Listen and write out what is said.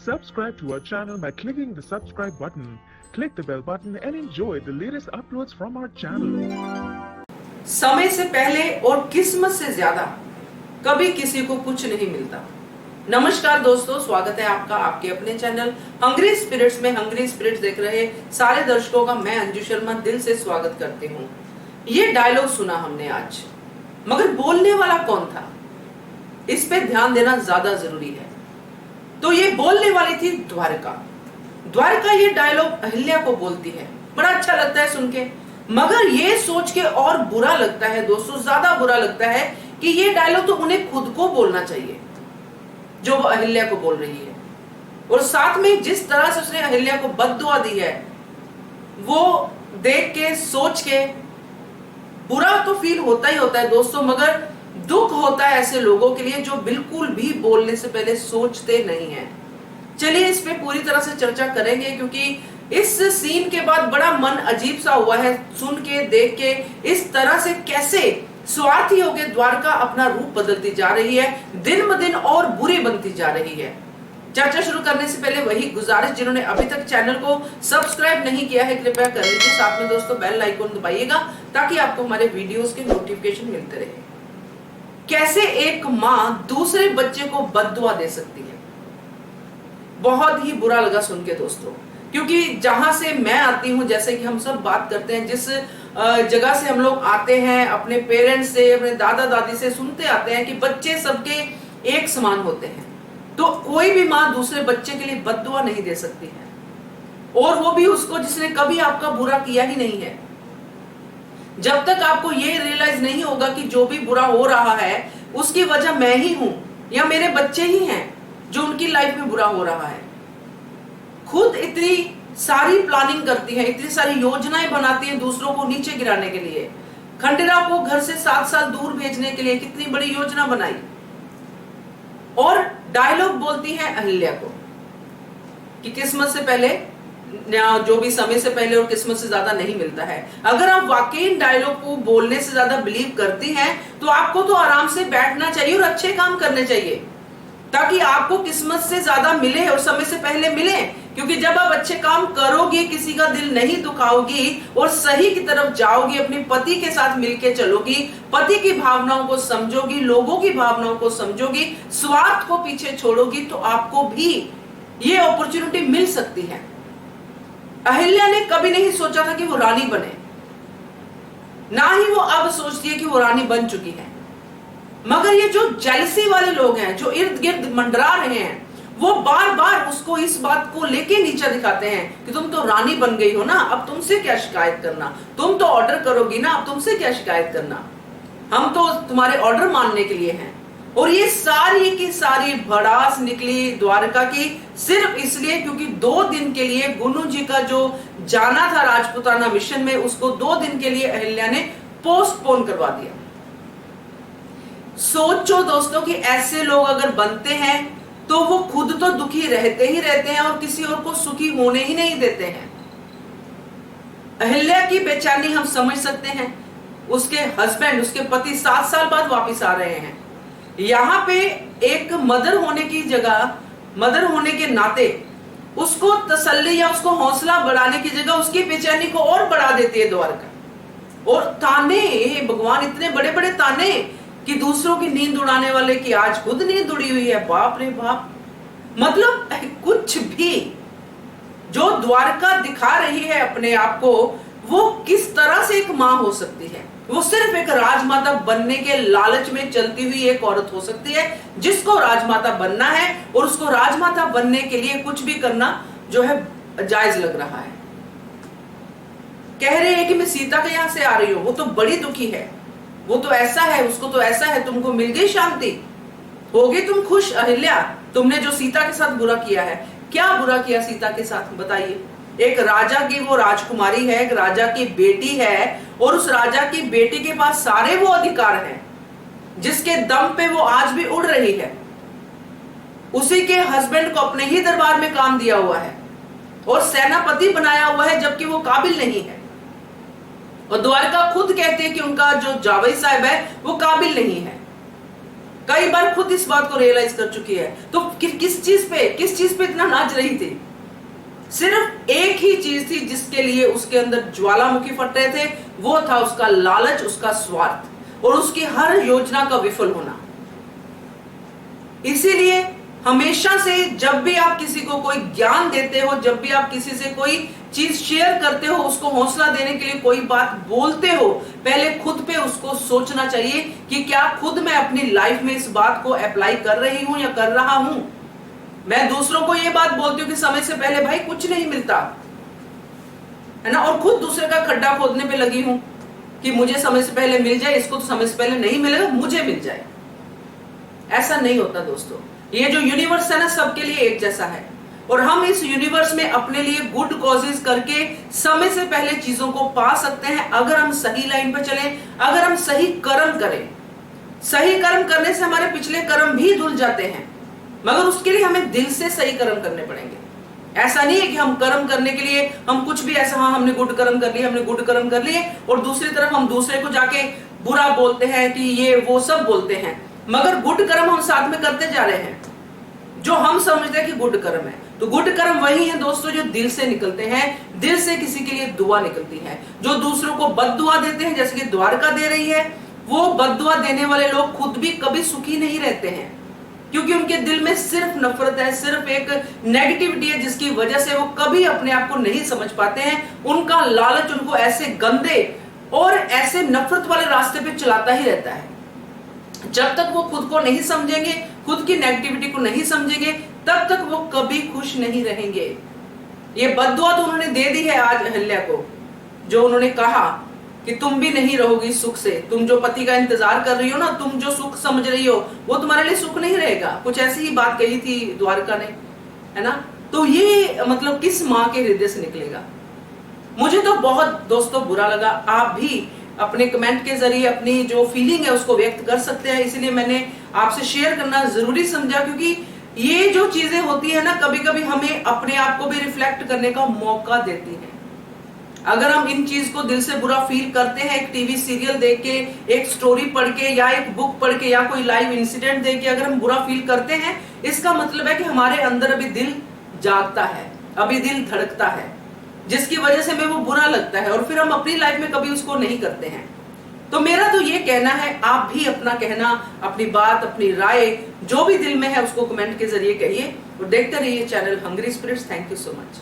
Subscribe to our channel by clicking the subscribe button. Click the bell button and enjoy the latest uploads from our channel. समय से पहले और किस्मत से ज्यादा कभी किसी को कुछ नहीं मिलता। नमस्कार दोस्तों, स्वागत है आपका आपके अपने चैनल हंग्री स्पिरिट्स में। हंग्री स्पिरिट्स देख रहे सारे दर्शकों का मैं अंजू शर्मा दिल से स्वागत करती हूँ। ये डायलॉग सुना हमने आज, मगर बोलने वाला कौन था, इस पे ध्यान देना ज्यादा जरूरी है। तो ये बोलने वाली थी द्वारका। द्वारका ये डायलॉग अहिल्या को बोलती है। बड़ा अच्छा लगता है सुन के, मगर ये सोच के और बुरा लगता है दोस्तों, ज्यादा बुरा लगता है कि ये डायलॉग तो उन्हें खुद को बोलना चाहिए जो वो अहिल्या को बोल रही है। और साथ में जिस तरह से उसने अहिल्या को बद्दुआ दी है, वो देख के सोच के बुरा तो फील होता ही होता है दोस्तों, मगर दुख होता है ऐसे लोगों के लिए जो बिल्कुल भी बोलने से पहले सोचते नहीं हैं। चलिए इस पे पूरी तरह से चर्चा करेंगे, क्योंकि इस सीन के बाद बड़ा मन अजीब सा हुआ है सुन के, देख के। इस तरह से कैसे स्वार्थी होकर द्वारका अपना रूप बदलती जा रही है, दिन ब दिन और बुरी बनती जा रही है। चर्चा शुरू करने से पहले वही गुजारिश, जिन्होंने अभी तक चैनल को सब्सक्राइब नहीं किया है कृपया कर लीजिए। साथ में दोस्तों बेल आइकन दबाइएगा ताकि आपको हमारे वीडियोस के नोटिफिकेशन मिलते रहे। कैसे एक माँ दूसरे बच्चे को बद्दुआ दे सकती है, बहुत ही बुरा लगा सुन के दोस्तों। क्योंकि जहां से मैं आती हूं, जैसे कि हम सब बात करते हैं, जिस जगह से हम लोग आते हैं, अपने पेरेंट्स से, अपने दादा दादी से सुनते आते हैं कि बच्चे सबके एक समान होते हैं। तो कोई भी माँ दूसरे बच्चे के लिए बद्दुआ नहीं दे सकती है, और वो भी उसको जिसने कभी आपका बुरा किया ही नहीं है। जब तक आपको ये रियलाइज नहीं होगा कि जो भी बुरा हो रहा है उसकी वजह मैं ही हूं या मेरे बच्चे ही हैं जो उनकी लाइफ में बुरा हो रहा है। खुद इतनी सारी प्लानिंग करती है, इतनी सारी योजनाएं बनाती है दूसरों को नीचे गिराने के लिए। खंडेराव को घर से 7 साल दूर भेजने के लिए कितनी बड़ी योजना बनाई, और डायलॉग बोलती है अहिल्या को कि किस्मत से पहले, जो भी समय से पहले और किस्मत से ज्यादा नहीं मिलता है। अगर आप वाकई इन डायलॉग को बोलने से ज्यादा बिलीव करती हैं तो आपको तो आराम से बैठना चाहिए और अच्छे काम करने चाहिए, ताकि आपको किस्मत से ज्यादा मिले और समय से पहले मिले। क्योंकि जब आप अच्छे काम करोगी, किसी का दिल नहीं दुखाओगी और सही की तरफ जाओगी, अपने पति के साथ मिलके चलोगी, पति की भावनाओं को समझोगी, लोगों की भावनाओं को समझोगी, स्वार्थ को पीछे छोड़ोगी, तो आपको भी ये अपॉर्चुनिटी मिल सकती है। अहिल्या ने कभी नहीं सोचा था कि वो रानी बने, ना ही वो अब सोचती है कि वो रानी बन चुकी है। मगर ये जो जेलसी वाले लोग हैं, जो इर्द गिर्द मंडरा रहे हैं, वो बार बार उसको इस बात को लेके नीचा दिखाते हैं कि तुम तो रानी बन गई हो ना, अब तुमसे क्या शिकायत करना, तुम तो ऑर्डर करोगी ना, अब तुमसे क्या शिकायत करना, हम तो तुम्हारे ऑर्डर मानने के लिए हैं। और ये सारी की सारी भड़ास निकली द्वारका की सिर्फ इसलिए क्योंकि 2 दिन के लिए गुन्नू जी का जो जाना था राजपुताना मिशन में, उसको 2 दिन के लिए अहिल्या ने पोस्टपोन करवा दिया। सोचो दोस्तों कि ऐसे लोग अगर बनते हैं तो वो खुद तो दुखी रहते ही रहते हैं और किसी और को सुखी होने ही नहीं देते हैं। अहिल्या की बेचैनी हम समझ सकते हैं। उसके हस्बैंड, उसके पति 7 साल बाद वापस आ रहे हैं। यहाँ पे एक मदर होने की जगह, मदर होने के नाते उसको तसल्ली या उसको हौसला बढ़ाने की जगह उसकी बेचैनी को और बढ़ा देती है द्वारका। और ताने, भगवान, इतने बड़े बड़े ताने कि दूसरों की नींद उड़ाने वाले की आज खुद नींद उड़ी हुई है। बाप रे बाप, मतलब कुछ भी जो द्वारका दिखा रही है अपने आप को, वो किस तरह से एक माँ हो सकती है। वो सिर्फ एक राजमाता बनने के लालच में चलती हुई एक औरत हो सकती है, जिसको राजमाता बनना है और उसको राजमाता बनने के लिए कुछ भी करना जो है जायज लग रहा है। कह रहे हैं कि मैं सीता के यहां से आ रही हूं, वो तो बड़ी दुखी है, वो तो ऐसा है, उसको तो ऐसा है, तुमको मिल गई शांति, हो गई तुम खुश अहिल्या, तुमने जो सीता के साथ बुरा किया है। क्या बुरा किया सीता के साथ बताइए। एक राजा की वो राजकुमारी है, एक राजा की बेटी है, और उस राजा की बेटी के पास सारे वो अधिकार हैं जिसके दम पे वो आज भी उड़ रही है। उसी के हस्बैंड को अपने ही दरबार में काम दिया हुआ है और सेनापति बनाया हुआ है, जबकि वो काबिल नहीं है। और द्वारका खुद कहती है कि उनका जो जावई साहब है वो काबिल नहीं है। कई बार खुद इस बात को रियलाइज कर चुकी है। तो किस चीज पे इतना नाच रही थी? सिर्फ एक ही चीज थी जिसके लिए उसके अंदर ज्वालामुखी फट रहे थे, वो था उसका लालच, उसका स्वार्थ और उसकी हर योजना का विफल होना। इसीलिए हमेशा से जब भी आप किसी को कोई ज्ञान देते हो, जब भी आप किसी से कोई चीज शेयर करते हो, उसको हौसला देने के लिए कोई बात बोलते हो, पहले खुद पे उसको सोचना चाहिए कि क्या खुद मैं अपनी लाइफ में इस बात को अप्लाई कर रही हूं या कर रहा हूं। मैं दूसरों को ये बात बोलती हूँ कि समय से पहले भाई कुछ नहीं मिलता है ना, और खुद दूसरे का खड्डा खोदने पे लगी हूं कि मुझे समय से पहले मिल जाए, इसको तो समय से पहले नहीं मिलेगा, मुझे मिल जाए। ऐसा नहीं होता दोस्तों। ये जो यूनिवर्स है ना, सबके लिए एक जैसा है और हम इस यूनिवर्स में अपने लिए गुड कॉजेज करके समय से पहले चीजों को पा सकते हैं, अगर हम सही लाइन पर चलें, अगर हम सही कर्म करें। सही कर्म करने से हमारे पिछले कर्म भी धुल जाते हैं, मगर उसके लिए हमें दिल से सही कर्म करने पड़ेंगे। ऐसा नहीं है कि हम कर्म करने के लिए हम कुछ भी ऐसा, हाँ हमने गुड कर्म कर लिए, हमने गुड कर्म कर लिए, और दूसरी तरफ हम दूसरे को जाके बुरा बोलते हैं कि ये वो सब बोलते हैं, मगर गुड कर्म हम साथ में करते जा रहे हैं जो हम समझते हैं कि गुड कर्म है। तो गुड कर्म वही है दोस्तों जो दिल से निकलते हैं, दिल से किसी के लिए दुआ निकलती है। जो दूसरों को बद्दुआ देते हैं, जैसे कि द्वारका दे रही है, वो बद्दुआ देने वाले लोग खुद भी कभी सुखी नहीं रहते हैं, क्योंकि उनके दिल में सिर्फ नफरत है, सिर्फ एक नेगेटिविटी है, जिसकी वजह से वो कभी अपने आप को नहीं समझ पाते हैं। उनका लालच उनको ऐसे गंदे और ऐसे नफरत वाले रास्ते पे चलाता ही रहता है। जब तक वो खुद को नहीं समझेंगे, खुद की नेगेटिविटी को नहीं समझेंगे, तब तक वो कभी खुश नहीं रहेंगे। ये बद्दुआ तो उन्होंने दे दी है आज अहल्या को, जो उन्होंने कहा कि तुम भी नहीं रहोगी सुख से, तुम जो पति का इंतजार कर रही हो ना, तुम जो सुख समझ रही हो, वो तुम्हारे लिए सुख नहीं रहेगा। कुछ ऐसी ही बात कही थी द्वारका ने, है ना। तो ये मतलब किस माँ के हृदय से निकलेगा? मुझे तो बहुत दोस्तों बुरा लगा। आप भी अपने कमेंट के जरिए अपनी जो फीलिंग है उसको व्यक्त कर सकते हैं, इसलिए मैंने आपसे शेयर करना जरूरी समझा, क्योंकि ये जो चीजें होती है ना, कभी कभी हमें अपने आप को भी रिफ्लेक्ट करने का मौका देती है। अगर हम इन चीज को दिल से बुरा फील करते हैं, एक टीवी सीरियल देख के, एक स्टोरी पढ़ के, या एक बुक पढ़ के, या कोई लाइव इंसिडेंट देख के अगर हम बुरा फील करते हैं, इसका मतलब है कि हमारे अंदर अभी दिल जागता है, अभी दिल धड़कता है, जिसकी वजह से हमें वो बुरा लगता है, और फिर हम अपनी लाइफ में कभी उसको नहीं करते हैं। तो मेरा तो ये कहना है, आप भी अपना कहना, अपनी बात, अपनी राय, जो भी दिल में है उसको कमेंट के जरिए कहिए, और देखते रहिए channel Hungry Spirits. Thank you so much.